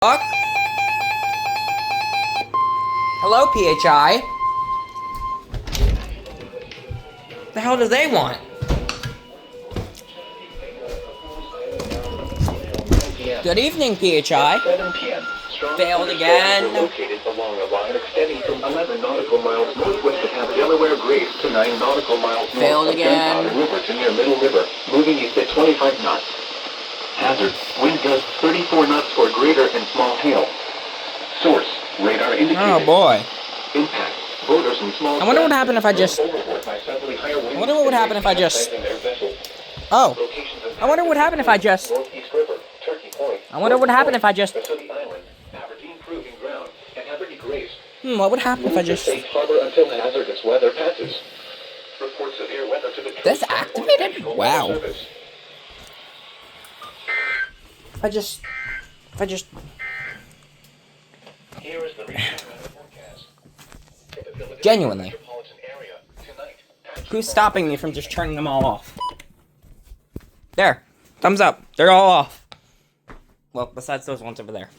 Fuck? Hello, PHI. The hell do they want? Good evening, PHI. 7 p.m. Failed again. Located along a line extending from 11 nautical miles northwest of Delaware Grace to 9 nautical miles north Failed of again. Gunpowder River to near Middle River, moving east at 25 knots. Hazard: wind gusts 34 knots or greater and small hail. Source: radar indicated. Oh boy. Impact: boaters and small. I wonder what happened if I just. I wonder what would happen if I just. Oh. I wonder what would happen if I just. I wonder what would happen if I just. What would happen if I just. That's activated? Wow. If I just. Genuinely. Who's stopping me from just turning them all off? There. Thumbs up. They're all off. Well, besides those ones over there.